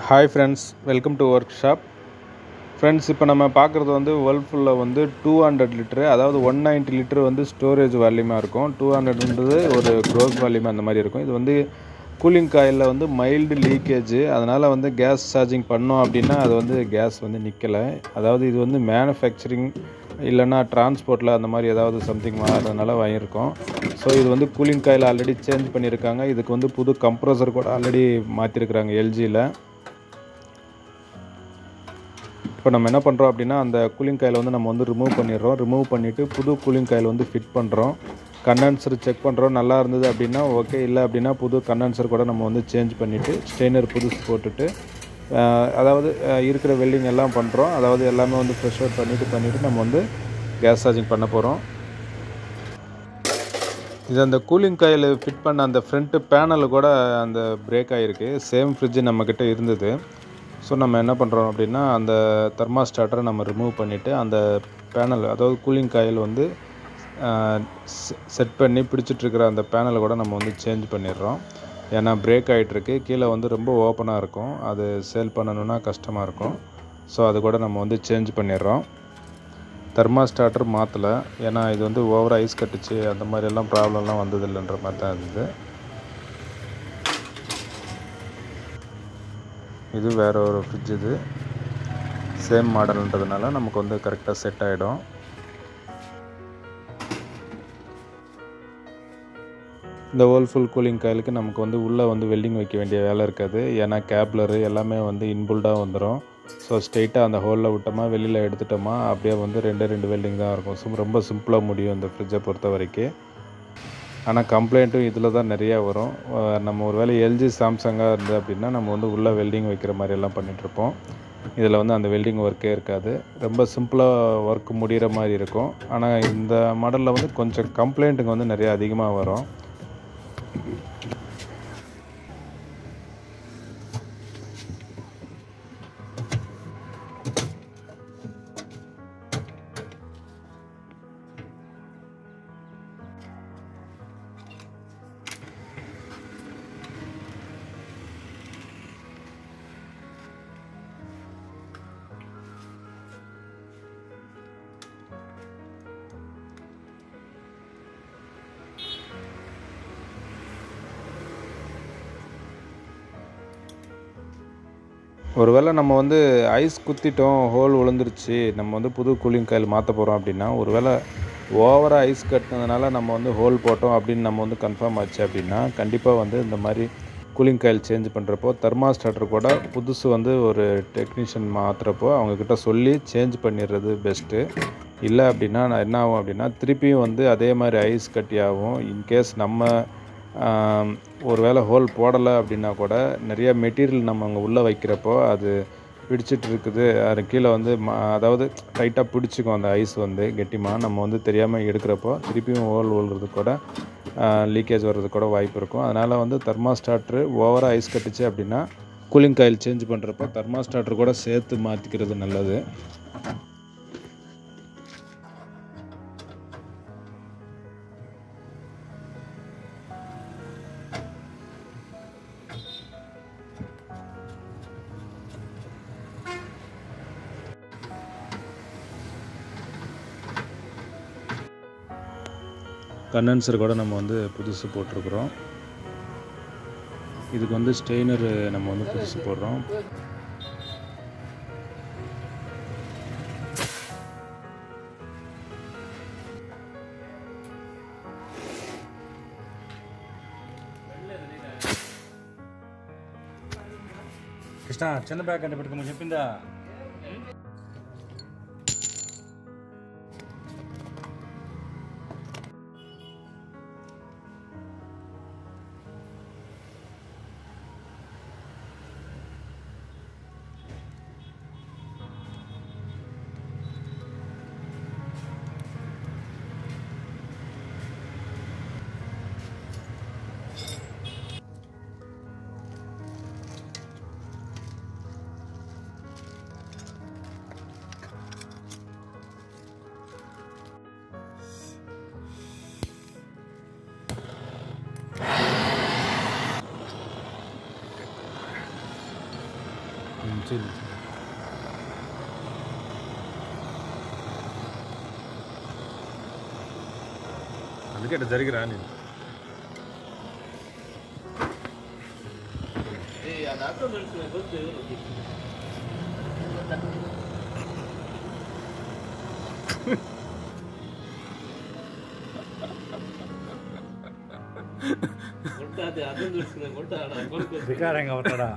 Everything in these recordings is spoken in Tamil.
Hi friends, welcome to work shop. Friends, இப்போ நம்ம பார்க்குறது வந்து வேர்ல்பூலில் வந்து 200 லிட்டரு, அதாவது 190 லிட்டர் வந்து ஸ்டோரேஜ் வால்யூமாக இருக்கும். 200ன்றது ஒரு க்ரோஸ் வால்யூம் அந்த மாதிரி இருக்கும். இது வந்து கூலிங் காயிலில் வந்து மைல்டு லீக்கேஜ், அதனால் வந்து கேஸ் சார்ஜிங் பண்ணோம் அப்படின்னா அது வந்து கேஸ் வந்து நிற்கலை. அதாவது இது வந்து மேனுஃபேக்சரிங் இல்லைன்னா டிரான்ஸ்போர்ட்டில் அந்த மாதிரி ஏதாவது சம்திங் மாறதுனால வாங்கியிருக்கோம். ஸோ இது வந்து கூலிங் காயில் ஆல்ரெடி சேஞ்ச் பண்ணியிருக்காங்க. இதுக்கு வந்து புது கம்ப்ரஸர் கூட ஆல்ரெடி மாற்றிருக்கிறாங்க எல்ஜியில். இப்போ நம்ம என்ன பண்ணுறோம் அப்படின்னா, அந்த கூலிங் காயில் வந்து நம்ம வந்து ரிமூவ் பண்ணிடுறோம். ரிமூவ் பண்ணிவிட்டு புது கூலிங் காயில் வந்து ஃபிட் பண்ணுறோம். கண்டென்சர் செக் பண்ணுறோம். நல்லா இருந்தது அப்படின்னா ஓகே, இல்லை அப்படின்னா புது கண்டென்சர் கூட நம்ம வந்து சேஞ்ச் பண்ணிவிட்டு ஸ்ட்ரெயினர் புதுசு போட்டுட்டு அதாவது இருக்கிற வெல்டிங் எல்லாம் பண்ணுறோம். அதாவது எல்லாமே வந்து ஃப்ரெஷ் அவுட் பண்ணிவிட்டு நம்ம வந்து கேஸ் சார்ஜிங் பண்ண போகிறோம். இது அந்த கூலிங் காயில் ஃபிட் பண்ண அந்த ஃப்ரண்ட்டு பேனல் கூட அந்த பிரேக் ஆகிருக்கு. சேம் ஃப்ரிட்ஜு நம்மக்கிட்ட இருந்தது. ஸோ நம்ம என்ன பண்ணுறோம் அப்படின்னா, அந்த தெர்மாஸ்டார்டரை நம்ம ரிமூவ் பண்ணிவிட்டு அந்த பேனல், அதாவது கூலிங் காயில் வந்து செட் பண்ணி பிடிச்சிட்ருக்கிற அந்த பேனலை கூட நம்ம வந்து சேஞ்ச் பண்ணிடுறோம். ஏன்னா பிரேக் ஆகிட்டுருக்கு. கீழே வந்து ரொம்ப ஓப்பனாக இருக்கும். அது சேல் பண்ணணுன்னா கஷ்டமாக இருக்கும். ஸோ அது கூட நம்ம வந்து சேஞ்ச் பண்ணிடுறோம். தெர்மாஸ்டார்டர் மாற்றலை. ஏன்னா இது வந்து ஓவர் ஐஸ் கட்டுச்சு, அந்த மாதிரியெல்லாம் ப்ராப்ளம்லாம் வந்ததில்லைன்ற மாதிரி தான் இருந்தது. இது வேறு ஒரு ஃப்ரிட்ஜ். இது சேம் மாடல்ன்றதுனால நமக்கு வந்து கரெக்டாக செட் ஆகிடும். இந்த வேர்ல்பூல் கூலிங் காயிலுக்கு நமக்கு வந்து உள்ளே வந்து வெல்டிங் வைக்க வேண்டிய வேலை இருக்காது. ஏன்னா கேப்லரு எல்லாமே வந்து இன்புல்டாக வந்துடும். ஸோ ஸ்ட்ரெயிட்டாக அந்த ஹோலில் விட்டோமா, வெளியில் எடுத்துட்டோமா, அப்படியே வந்து ரெண்டு வெல்டிங் தான் இருக்கும். ரொம்ப சிம்பிளாக முடியும் இந்த ஃப்ரிட்ஜை பொறுத்த வரைக்கும். ஆனால் கம்ப்ளைண்ட்டும் இதில் தான் நிறையா வரும். நம்ம ஒரு வேளை எல்ஜி சாம்சங்காக இருந்தது அப்படின்னா நம்ம வந்து உள்ளே வெல்டிங் வைக்கிற மாதிரியெல்லாம் பண்ணிகிட்ருப்போம். இதில் வந்து அந்த வெல்டிங் ஒர்க்கே இருக்காது. ரொம்ப சிம்பிளாக ஒர்க் முடிகிற மாதிரி இருக்கும். ஆனால் இந்த மாடலில் வந்து கொஞ்சம் கம்ப்ளைண்ட்டுங்க வந்து நிறையா அதிகமாக வரும். ஒருவேளை நம்ம வந்து ஐஸ் குத்திட்டோம், ஹோல் விழுந்துருச்சு, நம்ம வந்து புது கூலிங் காயில் மாற்ற போகிறோம் அப்படின்னா, ஒருவேளை ஓவராக ஐஸ் கட்டினதுனால நம்ம வந்து ஹோல் போட்டோம் அப்படின்னு நம்ம வந்து கன்ஃபார்ம் ஆச்சு அப்படின்னா, கண்டிப்பாக வந்து இந்த மாதிரி கூலிங் காயில் சேஞ்ச் பண்ணுறப்போ தெர்மாஸ்டார்டர் கூட புதுசு வந்து ஒரு டெக்னீஷியன் மாற்றுறப்போ அவங்கக்கிட்ட சொல்லி சேஞ்ச் பண்ணிடுறது பெஸ்ட்டு. இல்லை அப்படின்னா என்ன ஆகும் அப்படின்னா, திருப்பியும் வந்து அதே மாதிரி ஐஸ் கட்டியாகும். இன்கேஸ் நம்ம ஒரு வேளை ஹோல் போடலை அப்படின்னா கூட நிறைய மெட்டீரியல் நம்ம அங்கே உள்ளே வைக்கிறப்போ அது பிடிச்சிட்டு இருக்குது. அது கீழே வந்து அதாவது டைட்டாக பிடிச்சிக்கும் அந்த ஐஸ் வந்து கெட்டிமாக. நம்ம வந்து தெரியாமல் எடுக்கிறப்போ திருப்பியும் ஹோல் விழுறது கூட லீக்கேஜ் வர்றது கூட வாய்ப்பு இருக்கும். அதனால் வந்து தெர்மாஸ்டார்டரு ஓவராக ஐஸ் கட்டுச்சு அப்படின்னா கூலிங் காயில் சேஞ்ச் பண்ணுறப்போ தெர்மாஸ்டார்டர் கூட சேர்த்து மாற்றிக்கிறது நல்லது. கண்டென்சர் கூட நம்ம வந்து புதுசு போட்டிருக்கிறோம். இதுக்கு வந்து ஸ்ட்ரெயினர் நம்ம வந்து புதுசு போடுறோம். కృష్ణ చిన్న బ్యాగ్ అంటే పెట్టుకోమని చెప్పిందా? சரி అందుకే అట్లా జరిగిరా నేను వికారంగా అవుతాడా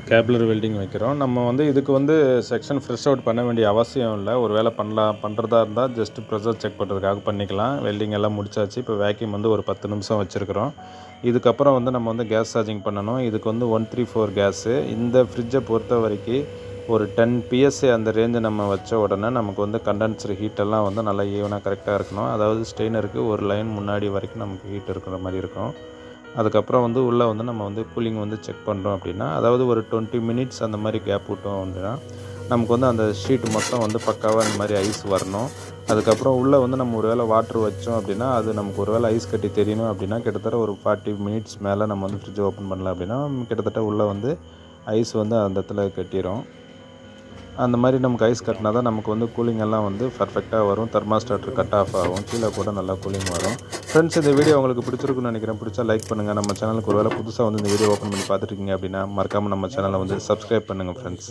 கேப்லர் வெல்டிங் வைக்கிறோம். நம்ம வந்து இதுக்கு வந்து செக்ஷன் ஃப்ரெஷ் அவுட் பண்ண வேண்டிய அவசியம் இல்லை. ஒரு வேளை பண்ணுறதா இருந்தால் ஜஸ்ட்டு ப்ரெஷர் செக் பண்ணுறதுக்காக பண்ணிக்கலாம். வெல்டிங் எல்லாம் முடிச்சாச்சு. இப்போ வேக்யூம் வந்து ஒரு 10 நிமிஷம் வச்சுருக்கிறோம். இதுக்கப்புறம் வந்து நம்ம வந்து கேஸ் சார்ஜிங் பண்ணணும். இதுக்கு வந்து 134 கேஸு. இந்த ஃப்ரிட்ஜை பொறுத்த வரைக்கும் ஒரு 10 PSI அந்த ரேஞ்சை நம்ம வச்ச உடனே நமக்கு வந்து கண்டென்சர் ஹீட்டெல்லாம் வந்து நல்லா ஈவனாக கரெக்டாக இருக்கணும். அதாவது ஸ்டெய்னருக்கு ஒரு லைன் முன்னாடி வரைக்கும் நமக்கு ஹீட் இருக்கிற மாதிரி இருக்கும். அதுக்கப்புறம் வந்து உள்ளே வந்து நம்ம வந்து கூலிங் வந்து செக் பண்ணுறோம் அப்படின்னா, அதாவது ஒரு 20 மினிட்ஸ் அந்த மாதிரி கேப் விட்டோம் அப்படின்னா நமக்கு வந்து அந்த ஷீட் மொத்தம் வந்து பக்காவாக இந்த மாதிரி ஐஸ் வரணும். அதுக்கப்புறம் உள்ளே வந்து நம்ம ஒரு வேளை வாட்ரு வச்சோம் அப்படின்னா அது நமக்கு ஒரு வேளை ஐஸ் கட்டி தெரியணும் அப்படின்னா கிட்டத்தட்ட ஒரு 40 மினிட்ஸ் மேலே நம்ம வந்து ஃப்ரிட்ஜ் ஓப்பன் பண்ணலாம் அப்படின்னா கிட்டத்தட்ட உள்ளே வந்து ஐஸ் வந்து அந்த இடத்துல கட்டிடும். அந்த மாதிரி நமக்கு ஐஸ் கட்டினா தான் நமக்கு வந்து கூலிங் எல்லாம் வந்து பர்ஃபெக்டாக வரும். தெர்மாஸ்டாட் கட் ஆஃப் ஆகும். கீழே கூட நல்லா கூலிங் வரும். ஃப்ரெண்ட்ஸ், இந்த வீடியோ உங்களுக்கு பிடிச்சிருக்குன்னு நினைக்கிறேன். பிடிச்சா லைக் பண்ணுங்கள். நம்ம சேனலுக்கு ஒரு வேளை புதுசாக வந்து இந்த வீடியோ ஓப்பன் பண்ணி பார்த்துருக்கீங்க அப்படின்னா மறக்காமல் நம்ம சேனலை வந்து சப்ஸ்கிரைப் பண்ணுங்கள் ஃப்ரெண்ட்ஸ்.